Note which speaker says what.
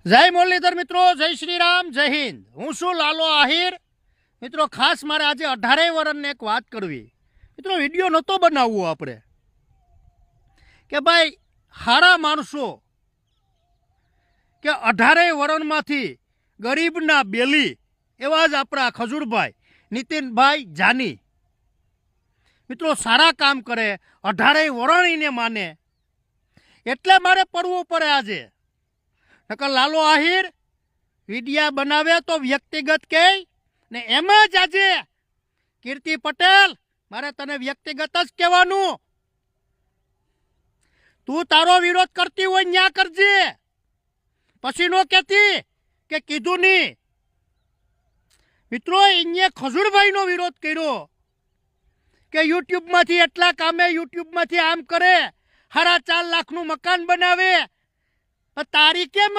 Speaker 1: જય મુરલીધર મિત્રો, જય શ્રી રામ, જય હિન્દ। હું છું લાલો આહિર। મિત્રો ખાસ મારે આજે 18 વર્ષને એક વાત કરવી। મિત્રો વિડીયો નહોતો બનાવવો આપણે કે ભાઈ હારા માણસો કે 18 વર્ષમાંથી ગરીબના બેલી એવા જ આપણા ખજૂરભાઈ નીતિનભાઈ જાની મિત્રો સારા કામ કરે, 18 વર્ષને માને, એટલે મારે પડવું પડે આજે। નકર લાલો આહિર વિડિયા બનાવે તો વ્યક્તિગત કહે ને એમ જ આજે કીર્તિ પટેલ મારે તને વ્યક્તિગત જ કહેવાનું। તું તારો વિરોધ કરતી હોય ન્યા કરજે, પછી નો કહેતી કે કીધું નહીં। મિત્રો અહીંયા ખજૂરભાઈનો વિરોધ કર્યો કે યુટ્યુબમાંથી એટલા કામે, યુટ્યુબમાંથી આમ કરે, 4.5 લાખનું મકાન બનાવે, તારી કેમ